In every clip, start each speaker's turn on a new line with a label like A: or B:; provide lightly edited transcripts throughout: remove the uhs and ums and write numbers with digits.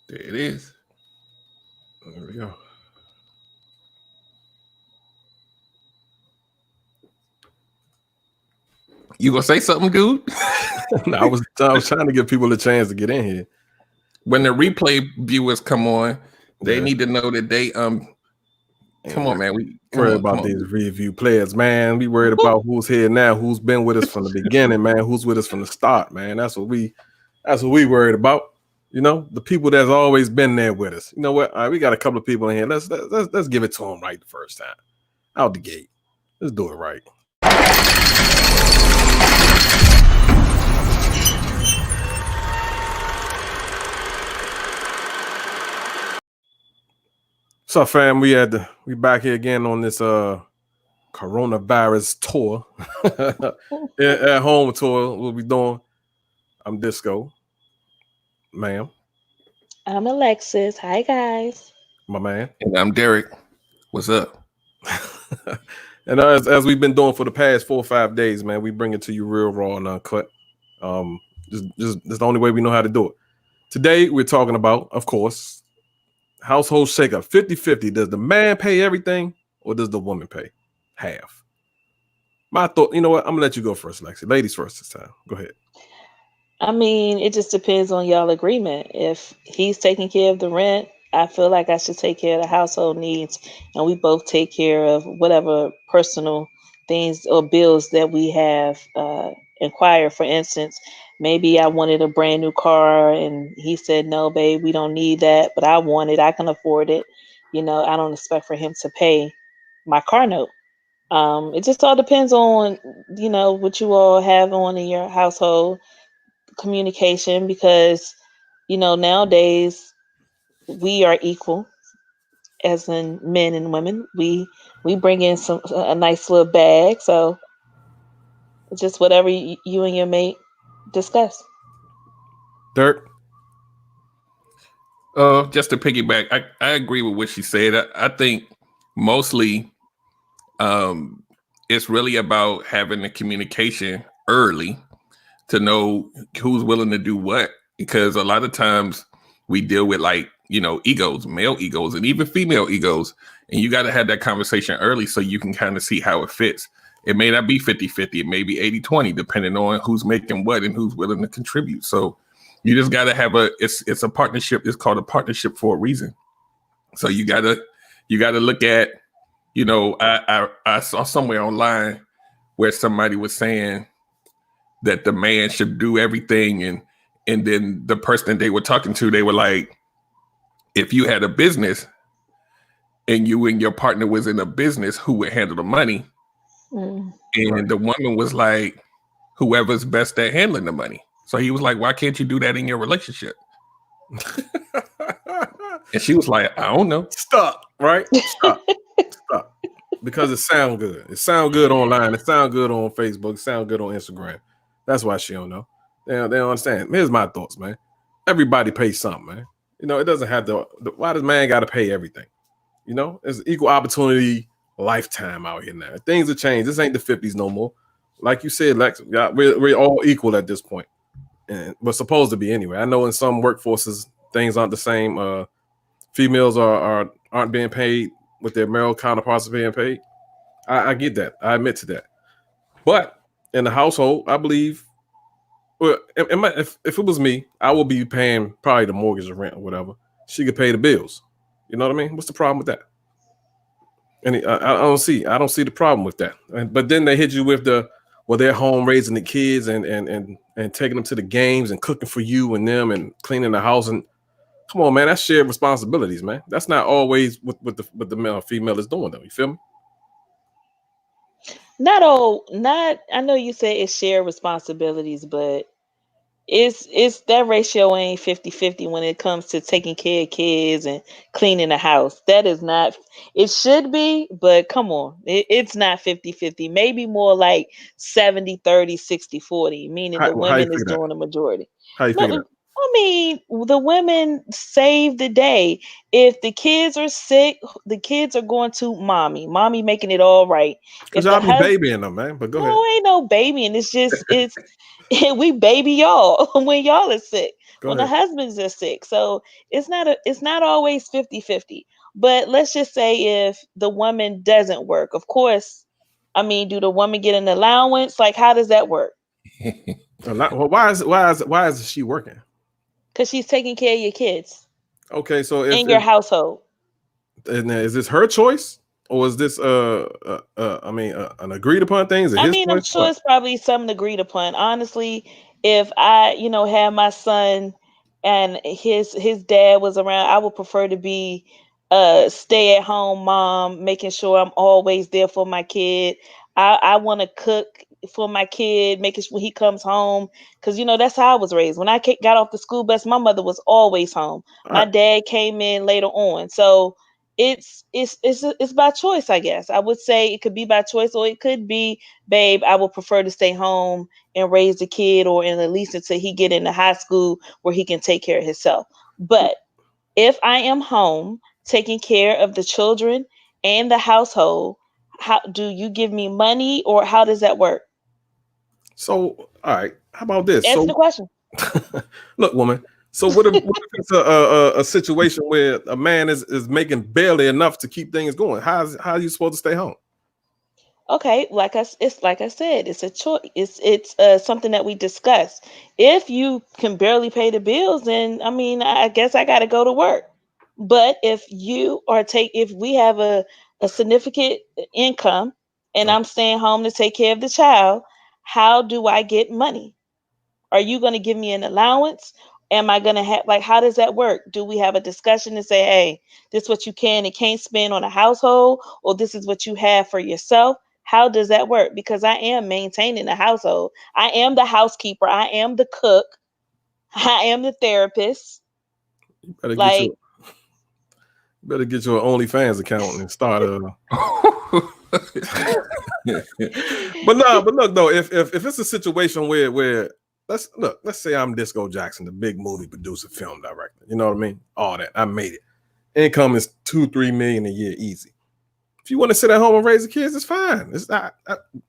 A: There it is.
B: There we go.
A: You gonna say something, dude?
B: No, I was trying to give people a chance to get in here.
A: When the replay viewers come on, they need to know that they come on, man. We
B: worried about these review players, man. We worried about who's here now, who's been with us from the beginning, man. Who's with us from the start, man. That's what we worried about. You know, the people that's always been there with us. You know what? All right, we got a couple of people in here. Let's give it to them right the first time, out the gate. Let's do it right. What's up, fam? We back here again on this coronavirus tour. At home tour. What we doing? I'm Disco. Ma'am.
C: I'm Alexis. Hi, guys.
B: My man.
A: And I'm Derek. What's up?
B: And as we've been doing for the past 4 or 5 days, man, we bring it to you real raw and uncut. Just that's the only way we know how to do it. Today, we're talking about, of course, household shakeup. 50-50. Does the man pay everything or does the woman pay half? My thought, you know what? I'm going to let you go first, Lexi. Ladies first this time. Go ahead.
C: I mean, it just depends on y'all agreement. If he's taking care of the rent, I feel like I should take care of the household needs, and we both take care of whatever personal things or bills that we have inquired. For instance, maybe I wanted a brand new car, and he said, "No, babe, we don't need that, but I want it. I can afford it." You know, I don't expect for him to pay my car note. It just all depends on, you know, what you all have on in your household communication, because, you know, nowadays we are equal, as in men and women. We bring in a nice little bag, so it's just whatever you and your mate discuss.
B: Dirk.
A: Just to piggyback, I agree with what she said. I think mostly it's really about having the communication early to know who's willing to do what, because a lot of times we deal with, like, you know, egos, male egos, and even female egos, and you got to have that conversation early so you can kind of see how it fits. It may not be 50-50, it may be 80-20, depending on who's making what and who's willing to contribute. So you just got to have it's a partnership. It's called a partnership for a reason. So you got to look at, you know, I saw somewhere online where somebody was saying that the man should do everything, and then the person that they were talking to, they were like, if you had a business and you and your partner was in a business, who would handle the money? And the woman was like, whoever's best at handling the money. So he was like, why can't you do that in your relationship? And she was like, I don't know.
B: Stop, right? Stop. Because it sounds good. It sounds good online. It sounds good on Facebook. It sounds good on Instagram. That's why she don't know. They don't understand. Here's my thoughts, man. Everybody pays something, man. You know, it doesn't have to. Why does man got to pay everything? You know, it's equal opportunity lifetime out here now. Things have changed. This ain't the 50s no more. Like you said, Lex, we're all equal at this point. And we're supposed to be anyway. I know in some workforces things aren't the same. Females aren't being paid what their male counterparts are being paid. I get that. I admit to that. But in the household, I believe, well, if it was me, I would be paying probably the mortgage or rent or whatever. She could pay the bills. You know what I mean? What's the problem with that? And I don't see the problem with that. But then they hit you with they're home raising the kids and taking them to the games and cooking for you and them and cleaning the house. And come on, man, that's shared responsibilities, man. That's not always what the male or female is doing, though. You feel me?
C: I know you say it's shared responsibilities, but it's that ratio ain't 50-50 when it comes to taking care of kids and cleaning the house. That is not, it should be, but come on, it's not 50-50. Maybe more like 70-30, 60-40, meaning the women is doing the majority.
B: How you figure that?
C: I mean, the women save the day. If the kids are sick, the kids are going to mommy. Mommy making it all right.
B: Because
C: If the
B: y'all be
C: husband,
B: babying them, man. But go ahead.
C: no, ain't no babying. It's just it's we baby y'all when y'all are sick,
B: Go
C: when the
B: ahead.
C: husbands are sick. So it's not always 50-50. But let's just say if the woman doesn't work, of course, I mean, do the woman get an allowance? Like, how does that work?
B: Well, why is she working?
C: Because she's taking care of your kids
B: Okay, so if,
C: in your
B: if
C: household.
B: and is this her choice or is this I mean an agreed upon thing? Is it
C: I
B: his
C: mean, I'm
B: choice?
C: sure
B: What?
C: it's probably something agreed upon. Honestly, if I, have my son and his dad was around, I would prefer to be stay at home mom, making sure I'm always there for my kid. I want to cook for my kid, making sure when he comes home, because that's how I was raised. When I got off the school bus, my mother was always home.
B: All
C: My
B: right.
C: dad came in later on, so it's by choice, I guess. I would say it could be by choice, or it could be, babe, I would prefer to stay home and raise the kid, or in at least until he get into high school where he can take care of himself. But if I am home taking care of the children and the household, how do you give me money, or how does that work?
B: So all right, how about this?
C: Answer the
B: So
C: question.
B: look, woman. So what if it's a situation where a man is making barely enough to keep things going? How are you supposed to stay home?
C: Okay, it's like I said, it's a choice. It's something that we discuss. If you can barely pay the bills, then I mean, I guess I got to go to work. But if we have a significant income, and
B: Oh,
C: I'm staying home to take care of the child, how do I get money? Are you going to give me an allowance? Am I going to have, like, how does that work? Do we have a discussion and say, hey, this is what you can and can't spend on a household, or this is what you have for yourself? How does that work? Because I am maintaining the household. I am the housekeeper. I am the cook. I am the therapist.
B: you better get
C: Like,
B: your OnlyFans account and start but no, but look though, if it's a situation where let's say I'm Disco Jackson, the big movie producer, film director, you know what I mean? All that. I made it. Income is 2-3 million a year easy. If you want to sit at home and raise the kids, it's fine. It's not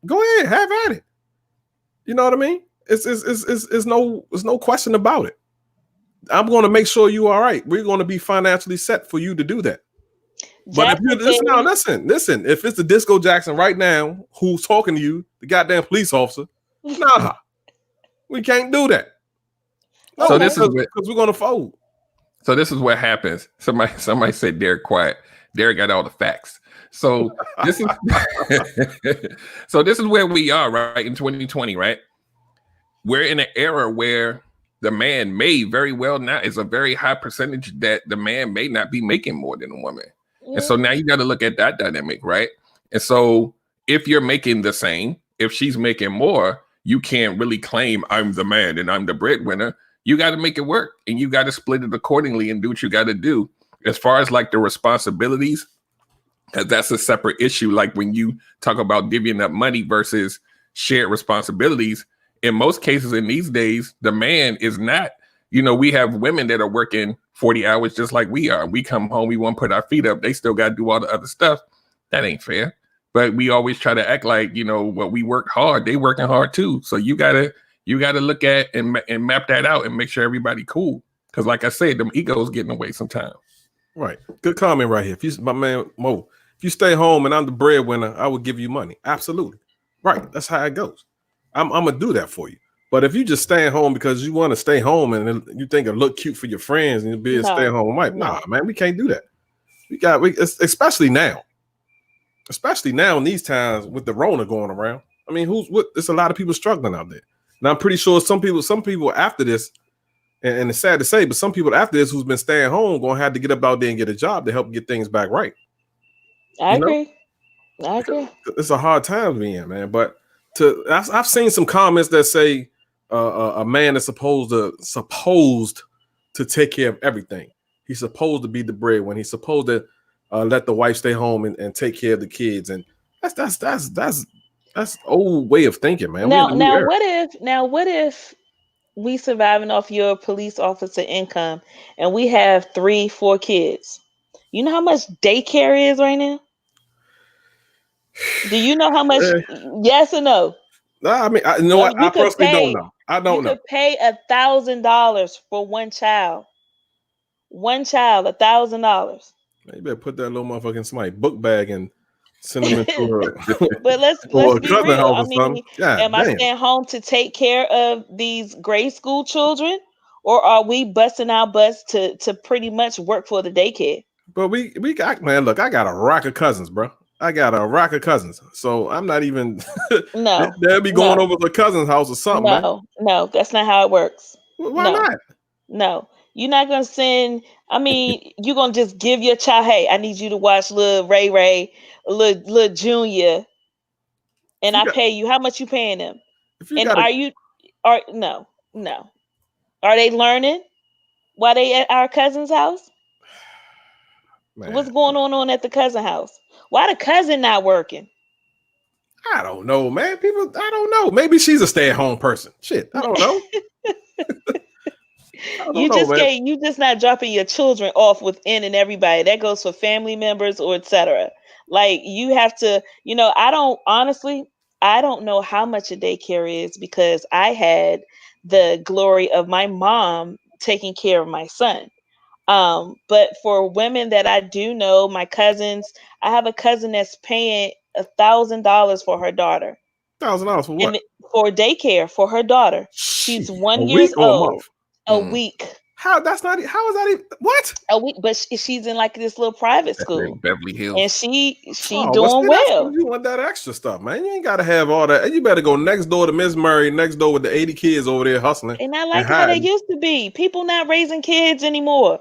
B: go ahead, have at it. You know what I mean? It's no question about it. I'm going to make sure you all right. We're going to be financially set for you to do that. But if you
C: Jackson said,
B: listen, if it's the Disco Jackson right now who's talking to you, the goddamn police officer, nah, we can't do that. No,
A: So
C: okay.
A: this is what
B: because we're gonna fold.
A: so this is what happens. Somebody said Derek quiet. Derek got all the facts. So this is so this is where we are right in 2020, right? We're in an era where the man may very well not, it's a very high percentage that the man may not be making more than a woman. And so now you got to look at that dynamic, right? And so if you're making the same, if she's making more, you can't really claim I'm the man and I'm the breadwinner. You got to make it work and you got to split it accordingly and do what you got to do. As far as like the responsibilities, because that's a separate issue. Like when you talk about divvying up money versus shared responsibilities, in most cases in these days, the man is not, we have women that are working 40 hours just like we are. We come home, we want to put our feet up. They still got to do all the other stuff. That ain't fair. But we always try to act like, what we work hard, they working hard too. So you gotta look at and map that out and make sure everybody cool. Because like I said, them egos getting away sometimes.
B: Right. Good comment right here. My man Mo, if you stay home and I'm the breadwinner, I would give you money. Absolutely. Right. That's how it goes. I'm gonna do that for you. But if you just stay home because you want to stay home and you think it look cute for your friends and you'll be a stay-at-home wife, nah, man, we can't do that. Especially now in these times with the Rona going around. I mean, there's a lot of people struggling out there. And I'm pretty sure some people after this, and it's sad to say, but some people after this who's been staying home gonna have to get up out there and get a job to help get things back right.
C: I agree.
B: It's a hard time to be in, man. But I've seen some comments that say a man is supposed to take care of everything. He's supposed to be the breadwinner. He's supposed to let the wife stay home and take care of the kids. And that's old way of thinking, man. We're in a new era.
C: What if we surviving off your police officer income, and we have 3, 4 kids. You know how much daycare is right now? Do you know how much?
B: Eh,
C: Yes or no?
B: nah, I mean, you know
C: Well,
B: what? I personally don't know. I
C: you
B: don't know.
C: could pay $1,000 for one child. One child, $1,000.
B: You better put that little motherfucker in somebody's book bag and send them into a
C: But let's
B: or a
C: be
B: cousin
C: real.
B: house
C: I
B: or something.
C: mean,
B: God
C: am I
B: damn.
C: staying home to take care of these grade school children, or are we busting our butts to pretty much work for the daycare?
B: But we got, man. Look, I got a rack of cousins, bro. I got a rack of cousins, so I'm not even.
C: No,
B: They'll be going
C: no,
B: over to a cousin's house or something, man.
C: no, no. That's not how it works.
B: Why
C: No,
B: not?
C: no. You're not gonna send. I mean, you're gonna just give your child, hey, I need you to watch little Ray Ray, little Junior,
B: If
C: and
B: you
C: I
B: got,
C: pay you. How much you paying them?
B: if you
C: And
B: got a
C: are you? Are no, no. Are they learning while they at our cousin's house? What's
B: man,
C: going on at the cousin house? Why the cousin not working?
B: I don't know, man. People, I don't know. Maybe she's a stay-at-home person. Shit, I don't know. I don't know, man.
C: You just not dropping your children off with in and everybody. That goes for family members or etc. Like you have to, I don't honestly, I don't know how much a daycare is because I had the glory of my mom taking care of my son. But for women that I do know, my cousins, I have a cousin that's paying $1,000 for her daughter,
B: $1,000 for
C: and
B: what?
C: for daycare for her daughter. She's
B: Shit, a
C: 1 years
B: week or a
C: old.
B: month?
C: A
A: Mm.
C: week,
B: How? That's not. How is that even? What?
C: a week, but she's in like this little private
A: That's in
C: school,
A: Beverly Hills.
C: and she
B: Oh, well,
C: doing
B: see, that's
C: well.
B: you want that extra stuff, man. You ain't got to have all that. You better go next door to Miss Murray, next door with the 80 kids over there hustling
C: And I
B: and
C: like how they
B: hiding.
C: used to be. People not raising kids anymore.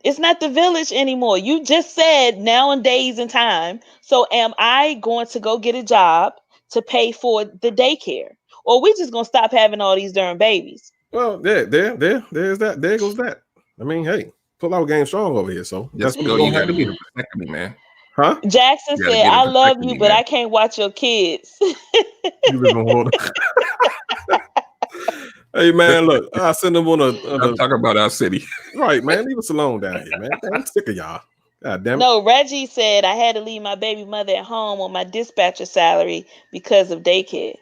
C: It's not the village anymore. You just said nowadays in time. So am I going to go get a job to pay for the daycare? Or we just gonna stop having all these darn babies?
B: Well, there's that. There goes that. I mean, hey, pull out game strong over here. So that's
A: Just
B: what
A: go.
B: you're
A: You
B: gonna
A: got
B: have
A: to
B: to
A: get
B: do,
A: a vasectomy, man.
B: huh?
C: Jackson
A: You got to
C: said,
A: get a
C: I love you,
A: vasectomy,
C: but
A: man.
C: I can't watch your kids.
B: You live in Florida. Hey, man, look, I send them on
A: I'm talking about our city.
B: right, man. Leave us alone down here, man. I'm sick of y'all. God damn it.
C: No, Reggie said I had to leave my baby mother at home on my dispatcher salary because of daycare.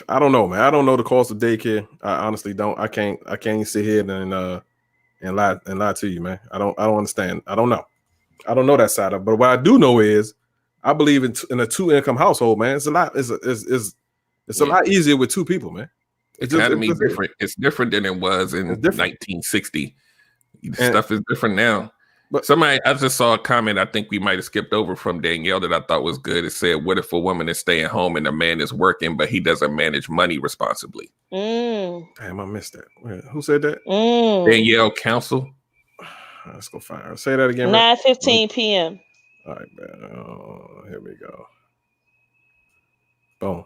B: I don't know, man. I don't know the cost of daycare. I honestly don't. I can't sit here and lie to you, man. I don't understand. I don't know. I don't know that side of it. But what I do know is I believe in a 2-income household, man. It's a lot. It's a
A: Yeah.
B: lot easier with 2 people, man.
A: Economy
B: It's
A: different. It's different than it was in
B: It's different.
A: 1960.
B: And-
A: Stuff is different now.
B: But-
A: I just saw a comment I think we might have skipped over from Danielle that I thought was good. It said, what if a woman is staying home and a man is working, but he doesn't manage money responsibly?
C: Mm,
B: Damn, I missed that. Who said that?
A: Danielle Council.
B: Let's go find her. Say that again.
C: 9:15 p.m.
B: All right, man. Here we go. Boom.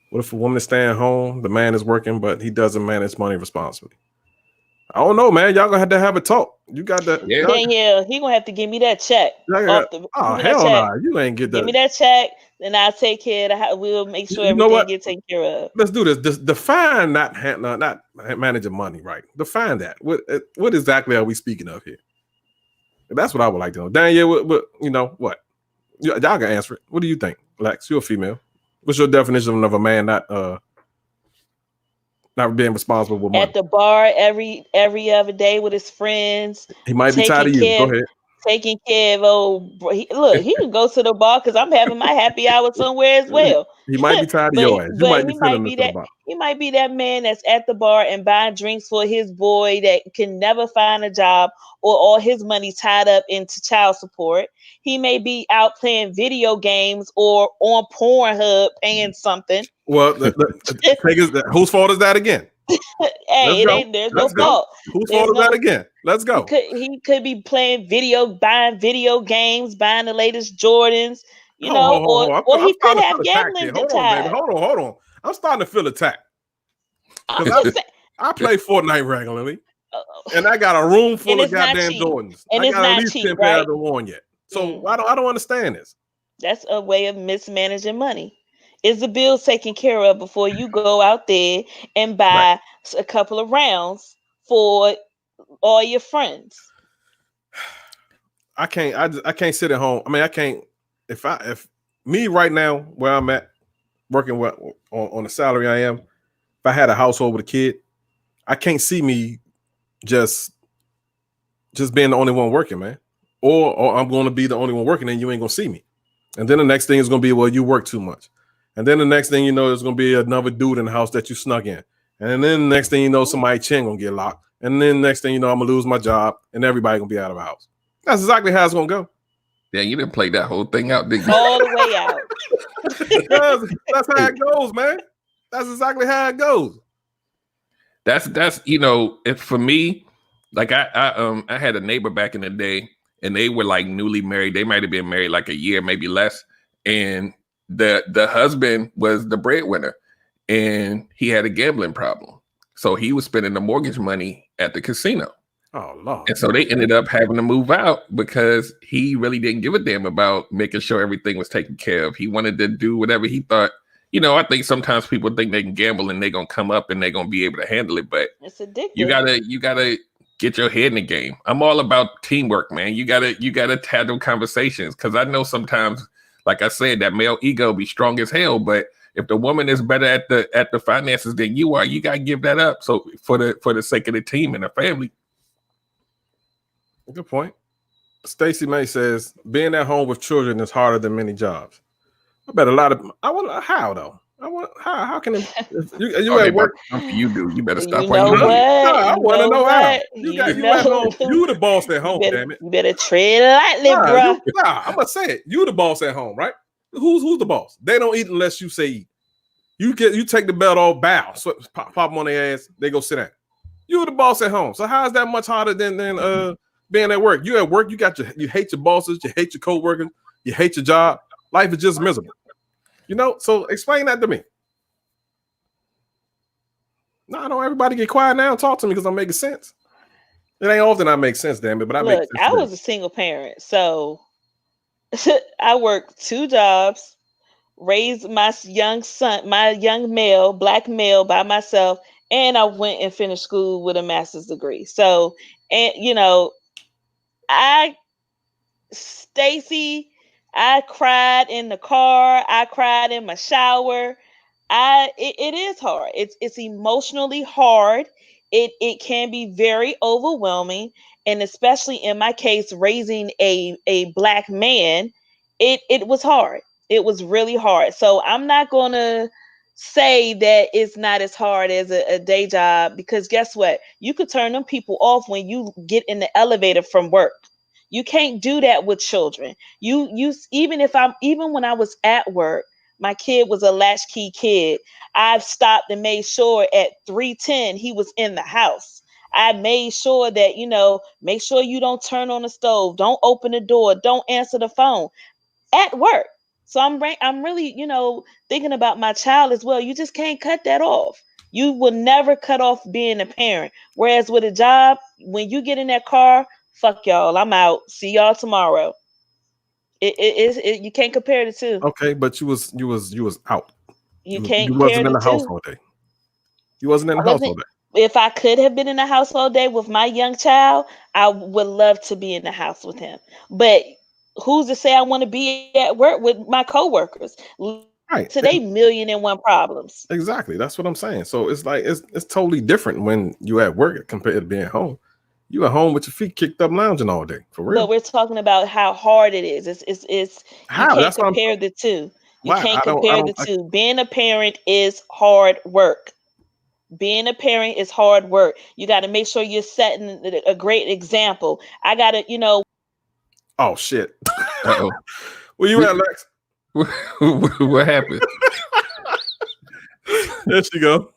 B: What if a woman is staying home, the man is working, but he doesn't manage money responsibly? I don't know, man. Y'all gonna have to have a talk. You got that?
A: Yeah.
C: Danielle, he gonna have to give me that check.
B: Oh
C: Give me that
B: hell
C: check.
B: no! You ain't get
C: Give
B: that.
C: me that check, then I'll take care of we'll make sure
B: You know
C: everything
B: what?
C: gets taken care of.
B: Let's do this. Define not managing money, right? Define that. What exactly are we speaking of here? That's what I would like to know. Danielle, what you know what? Y'all can answer it. What do you think, Lex? You're a female. What's your definition of a man not being responsible with money?
C: At the bar every other day with his friends,
B: He might be tired of you. Go ahead.
C: taking care of he can go to the bar because I'm having my happy hour somewhere as well.
B: He might be tired of
C: But
B: your ass. You might be
C: he
B: sending
C: might
B: him
C: be
B: to the
C: that
B: bar.
C: he might be that man that's at the bar and buying drinks for his boy that can never find a job or all his money tied up into child support. He may be out playing video games or on Pornhub paying something.
B: Well, whose fault is that again?
C: Hey, there's no fault.
B: Whose fault is that again? Let's go.
C: He could be buying video games, buying the latest Jordans, or he could have gambling
B: Hold on, baby. Hold on. I'm starting to feel attacked.
C: I'm just saying,
B: I play Fortnite regularly, and I got a room full of goddamn Jordans.
C: And
B: I
C: it's
B: got at
C: not
B: least
C: cheap,
B: 10
C: right?
B: pairs of one yet. So I don't understand this.
C: That's a way of mismanaging money. Is the bills taken care of before you go out there and
A: Right.
C: buy a couple of rounds for all your friends?
B: I can't. I can't sit at home. I mean, I can't. If me right now where I'm at, working on the salary I am, if I had a household with a kid, I can't see me just being the only one working, man. Or I'm going to be the only one working, and you ain't gonna see me. And then the next thing is gonna be, well, you work too much. And then the next thing you know, there's gonna be another dude in the house that you snuck in. And then the next thing you know, somebody chin gonna get locked. And then the next thing you know, I'm gonna lose my job, and everybody gonna be out of the house. That's exactly how it's gonna go.
A: Yeah, you didn't play that whole thing out, did you?
C: All the way out.
B: That's how it goes, man. That's exactly how it goes.
A: That's it's for me. Like I had a neighbor back in the day, and they were like newly married. They might have been married like a year, maybe less. And the husband was the breadwinner, and he had a gambling problem. So he was spending the mortgage money at the casino.
B: Oh Lord.
A: And so they ended up having to move out because he really didn't give a damn about making sure everything was taken care of. He wanted to do whatever he thought. I think sometimes people think they can gamble and they're gonna come up and they're gonna be able to handle it, but
C: It's addictive.
A: you gotta get your head in the game. I'm all about teamwork, man. You gotta handle conversations, because I know sometimes, like I said, that male ego be strong as hell. But if the woman is better at the finances than you are, you gotta give that up. So for the sake of the team and the family.
B: Good point. Stacy May says being at home with children is harder than many jobs. I bet a lot of. I want how though. I want how can it, you at work?
A: You do. You better stop
C: You
A: while
C: know
A: you
C: what?
A: do.
B: I want to know how. You at home.
C: know.
B: You the boss at home.
C: You
B: Damn it.
C: better tread lightly, bro.
B: I'm gonna say it. You the boss at home, right? Who's the boss? They don't eat unless you say eat. You take the belt off, bow, pop them on their ass. They go sit down. You the boss at home. So how is that much harder than being at work? You at work. You hate your bosses. You hate your coworkers. You hate your job. Life is just miserable. So explain that to me. No, don't everybody get quiet now and talk to me, because I'm making sense. It ain't often I make sense, damn it, but I make sense.
C: I was a single parent, so I worked 2 jobs, raised my young son, my young male, black male by myself, and I went and finished school with a master's degree. So, and I Stacy, I cried in the car. I cried in my shower. It is hard. It's emotionally hard. It can be very overwhelming, and especially in my case, raising a black man, it was hard. It was really hard. So I'm not gonna say that it's not as hard as a day job, because guess what? You could turn them people off when you get in the elevator from work. You can't do that with children. You even when I was at work, my kid was a latchkey kid. I've stopped and made sure at 3:10 he was in the house. I made sure that, make sure you don't turn on the stove, don't open the door, don't answer the phone at work. So I'm really, thinking about my child as well. You just can't cut that off. You will never cut off being a parent. Whereas with a job, when you get in that car, fuck y'all, I'm out. See y'all tomorrow. You can't compare the two.
B: Okay, but you was out.
C: You can't
B: You
C: compare
B: wasn't in
C: the
B: the house
C: two.
B: all day. You wasn't in the
C: I
B: house
C: wasn't.
B: all day.
C: If I could have been in the house all day with my young child, I would love to be in the house with him. But who's to say I want to be at work with my coworkers?
B: Right.
C: Today, million and one problems.
B: Exactly. That's what I'm saying. So it's like it's totally different when you at work compared to being home. You at home with your feet kicked up lounging all day. For real.
C: But we're talking about how hard it is. It's you
B: How?
C: can't
B: That's what I'm
C: compare the two. You
B: why
C: can't
B: I
C: compare the
B: don't
C: two. Being a parent is hard work. Being a parent is hard work. You got to make sure you're setting a great example. I got to,
B: oh shit.
A: Uh-oh.
B: Where you at, Lex?
A: What happened?
B: There she go.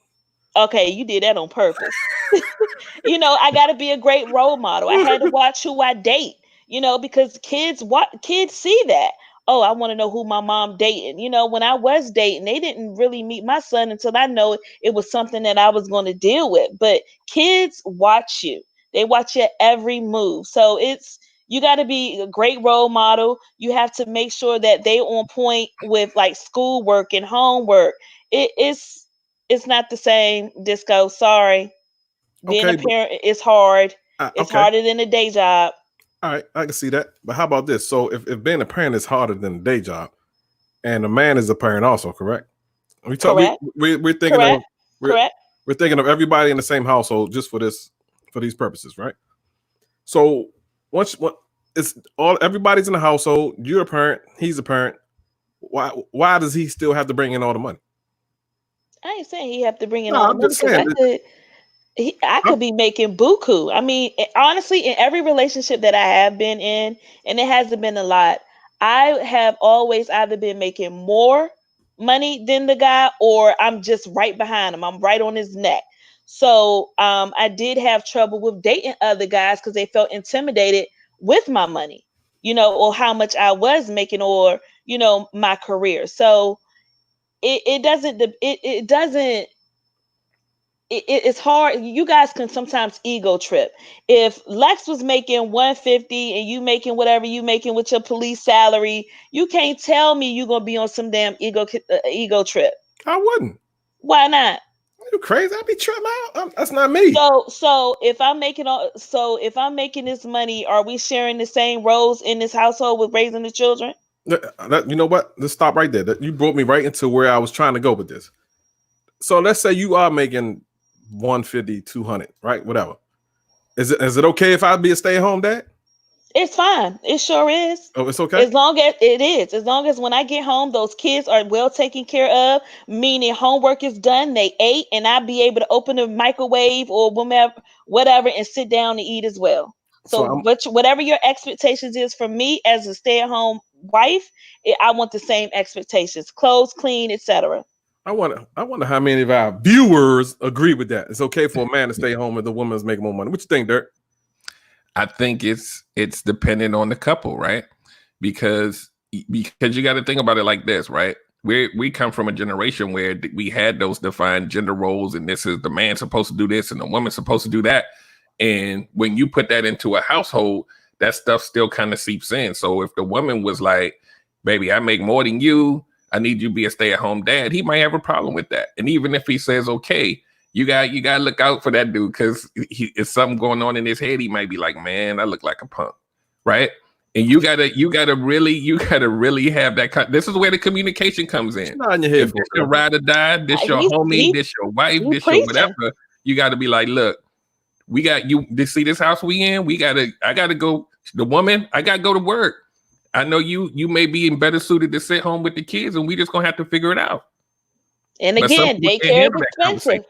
C: okay, you did that on purpose. I got to be a great role model. I had to watch who I date, because kids see that. Oh, I want to know who my mom dating. When I was dating, they didn't really meet my son until I know it was something that I was going to deal with. But kids watch you. They watch your every move. So You got to be a great role model. You have to make sure that they on point with like schoolwork and homework. It's not the same. Disco, sorry. Being a
B: Okay, but
C: parent is hard. It's
B: okay,
C: harder than a day job.
B: all right, I can see that. But how about this? So if being a parent is harder than a day job, and a man is a parent also, correct? We talk.
C: Correct.
B: We're thinking
C: Correct.
B: of we're
C: Correct.
B: we're thinking of everybody in the same household just for these purposes, right? So what it's all everybody's in the household. You're a parent. He's a parent. Why does he still have to bring in all the money?
C: I ain't saying he have to bring in
B: No,
C: all the
B: I'm
C: money
B: just
C: because
B: saying.
C: I could be making buku. I mean, honestly, in every relationship that I have been in, and it hasn't been a lot, I have always either been making more money than the guy, or I'm just right behind him. I'm right on his neck. So I did have trouble with dating other guys because they felt intimidated with my money, or how much I was making, or my career. So it doesn't it's hard. You guys can sometimes ego trip. If Lex was making 150 and you making whatever you making with your police salary, you can't tell me you're gonna be on some damn ego trip.
B: I wouldn't.
C: Why not?
B: Are you crazy? I'd be tripping out. That's not me.
C: So if I'm making this money, are we sharing the same roles in this household with raising the children?
B: You know what? Let's stop right there. You brought me right into where I was trying to go with this. So let's say you are making 150, 200, right? Whatever. Is it okay if I be a stay-at-home dad?
C: It's fine. It sure is.
B: Oh, it's okay.
C: As long as it is, as long as when I get home, those kids are well taken care of, meaning homework is done, they ate, and I be able to open the microwave or whatever, and sit down and eat as well.
B: So
C: So, whatever your expectations is for me as a stay-at-home wife, I want the same expectations: clothes, clean, etc.
B: I wonder how many of our viewers agree with that. It's okay for a man to stay home if the woman's making more money. What you think, Dirk?
A: I think it's dependent on the couple, right? Because you got to think about it like this, right? We come from a generation where we had those defined gender roles, and this is the man supposed to do this and the woman's supposed to do that. And when you put that into a household, that stuff still kind of seeps in. So if the woman was like, "Baby, I make more than you, I need you to be a stay-at-home dad," he might have a problem with that. And even if he says okay, you got to look out for that dude, because if something going on in his head, he might be like, "Man, I look like a punk," right? And you gotta really have that. This is where the communication comes in.
B: Not in your head.
A: If this your ride or die, this your homie, this your wife, this your whatever, you got to be like, "Look, we got you. See this house we in? I gotta go. The woman, I gotta go to work. I know you may be in better suited to sit home with the kids, and we just gonna have to figure it out."
C: And again, daycare is expensive.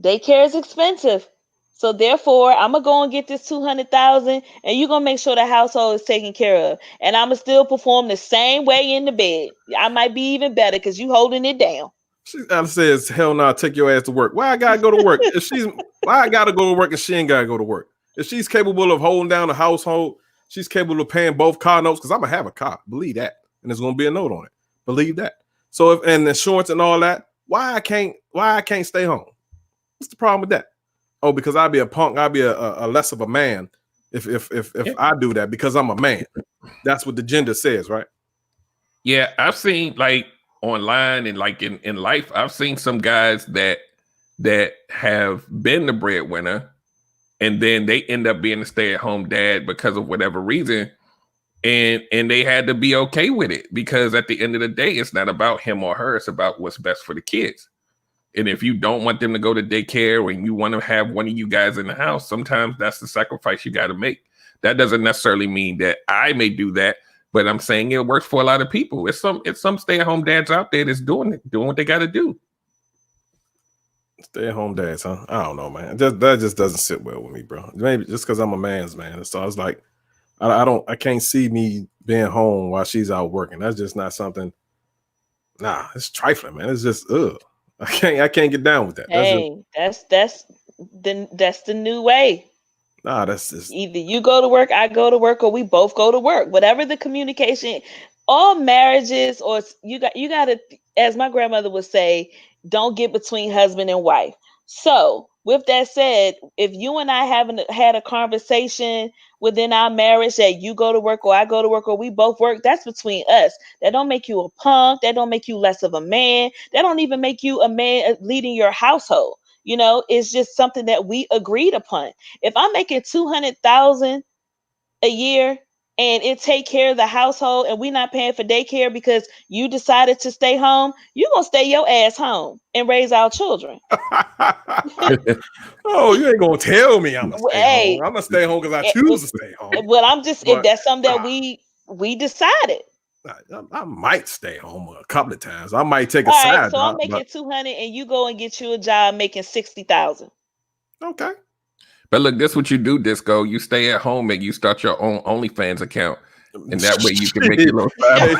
C: Daycare is expensive. So therefore, I'm gonna go and get this 200,000, and you're gonna make sure the household is taken care of. And I'm gonna still perform the same way in the bed. I might be even better because you holding it down.
B: She says, "Hell no, take your ass to work." Why I gotta go to work? Why I gotta go to work if she ain't gotta go to work? If she's capable of holding down the household, she's capable of paying both car notes, because I'm gonna have a car. Believe that, and there's gonna be a note on it. Believe that. So if and insurance and all that, why I can't stay home? What's the problem with that? Oh, because I'd be a punk. I'd be a less of a man if I do that because I'm a man. That's what the gender says, right?
A: Yeah, I've seen like online and like in life, I've seen some guys that have been the breadwinner, and then they end up being a stay-at-home dad because of whatever reason, and they had to be okay with it, because at the end of the day, it's not about him or her; it's about what's best for the kids. And if you don't want them to go to daycare and you want to have one of you guys in the house, sometimes that's the sacrifice you got to make. That doesn't necessarily mean that I may do that, but I'm saying it works for a lot of people. It's some stay-at-home dads out there that's doing what they got to do.
B: Stay-at-home dads, huh? I don't know, man. That just doesn't sit well with me, bro. Maybe just because I'm a man's man. So I was like, I can't see me being home while she's out working. That's just not something. Nah, it's trifling, man. It's just I can't get down with that.
C: That's the new way.
B: Nah, that's just
C: either you go to work, I go to work, or we both go to work. Whatever the communication. All marriages, or you got to, as my grandmother would say, don't get between husband and wife. So, with that said, if you and I haven't had a conversation within our marriage that you go to work or I go to work or we both work, that's between us. That don't make you a punk. That don't make you less of a man. That don't even make you a man leading your household. It's just something that we agreed upon. If I'm making 200,000 a year and it take care of the household and we not paying for daycare because you decided to stay home, you gonna stay your ass home and raise our children.
B: Oh, you ain't gonna tell me I'm gonna stay
C: Hey,
B: home. I'm gonna stay home because I choose to stay home.
C: well, I'm just if
B: But,
C: that's something that we decided.
B: I might stay home a couple of times. I might take a
C: All right,
B: side
C: so I'm
B: job.
C: making 200 and you go and get you a job making 60,000.
B: Okay.
A: But look, this what you do, Disco. You stay at home and you start your own OnlyFans account. And that way you can make your little
B: Hey,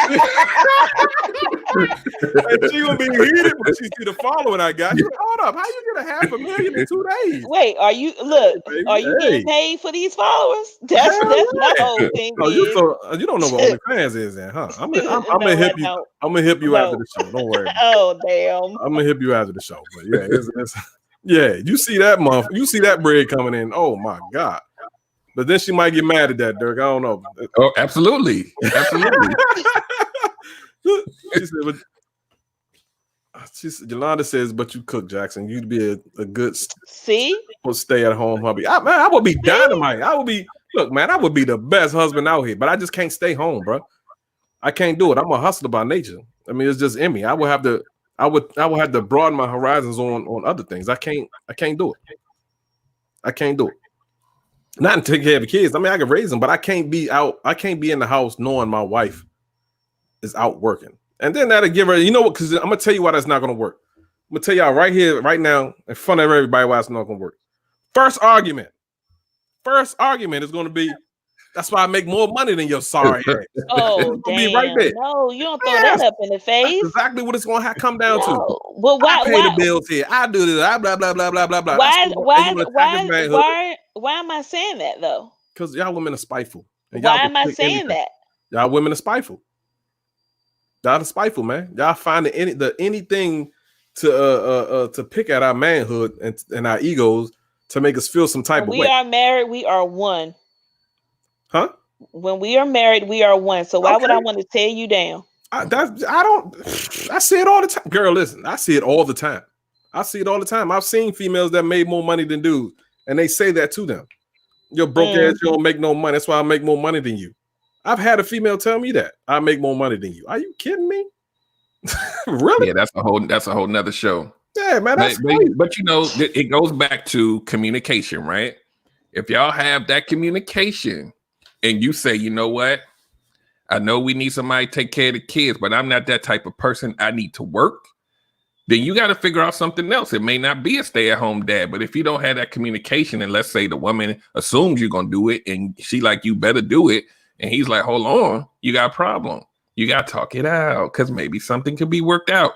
B: she gonna be heated when she see the following I got. Hold up, how you get $500,000 in 2 days?
C: Wait, are you getting paid for these followers? That's my whole thing.
B: No, you don't know what OnlyFans is, then, huh? I'm gonna hip you. I'm gonna hip you after the show. Don't worry.
C: Oh damn!
B: I'm gonna hip you after the show. But yeah, yeah. You see that month? You see that bread coming in? Oh my god! But then she might get mad at that, Dirk. I don't know.
A: Oh, absolutely, absolutely.
B: Yolanda says, but you cook, Jackson. You'd be a good
C: stay
B: at home hubby. I would be dynamite. I would be the best husband out here, but I just can't stay home, bro. I can't do it. I'm a hustler by nature. I mean, it's just in me. I would have to broaden my horizons on other things. I can't do it. I can't do it. Not to take care of the kids. I mean, I can raise them, but I can't be out. I can't be in the house knowing my wife is out working. And then that'll give her, you know what? Because I'm gonna tell you why that's not gonna work. I'm gonna tell y'all right here, right now, in front of everybody, why it's not gonna work. First argument is gonna be, that's why I make more money than your sorry ass.
C: Oh, damn. Be right there. No, you don't throw that up in the face.
B: That's exactly what it's gonna come down to.
C: Well, why
B: I pay the bills here? I do this. Blah blah blah blah blah blah.
C: Why am I saying that though?
B: Because y'all women are spiteful.
C: Why am I saying that?
B: Y'all women are spiteful. Y'all are spiteful, man. Y'all find anything to pick at our manhood and our egos to make us feel some type of way.
C: We are married. We are one.
B: Huh?
C: When we are married, we are one. So why would I want to tear you down?
B: I see it all the time. Girl, listen, I see it all the time. I've seen females that made more money than dudes, and they say that to them. You're broke ass, you don't make no money. That's why I make more money than you. I've had a female tell me that I make more money than you. Are you kidding me? Really?
A: Yeah, that's a whole nother show.
B: Yeah, man.
A: But it goes back to communication, right? If y'all have that communication and you say, you know what? I know we need somebody to take care of the kids, but I'm not that type of person. I need to work. Then you got to figure out something else. It may not be a stay-at-home dad, but if you don't have that communication, and let's say the woman assumes you're going to do it and she like, you better do it. And he's like, hold on, you got a problem. You got to talk it out because maybe something could be worked out.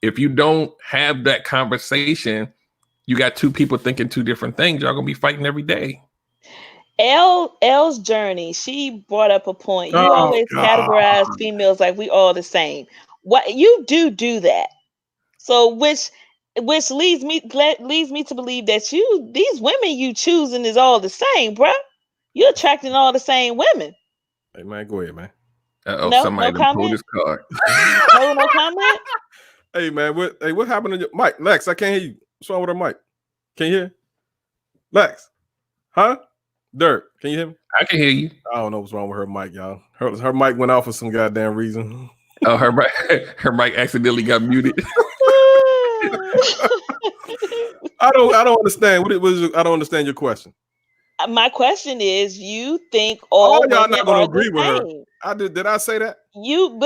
A: If you don't have that conversation, you got two people thinking two different things. Y'all going to be fighting every day.
C: L's journey, she brought up a point. You always categorize females like we all the same. What you do that. So which leads me to believe that these women you choosing is all the same, bruh. You're attracting all the same women.
B: Hey man, go ahead, man.
A: Somebody pulled his card.
C: No comment.
B: Hey man, what happened to your mic? Lex, I can't hear you. What's wrong with her mic? Can you hear? Lex, huh? Dirk, can you hear me?
A: I can hear you.
B: I don't know what's wrong with her mic, y'all. Her mic went off for some goddamn reason.
A: Oh, her mic accidentally got muted.
B: I don't understand. I don't understand your question.
C: My question is, you think all
B: y'all
C: women
B: not gonna
C: are
B: agree
C: the
B: with
C: same?
B: her? Did I say that?
C: You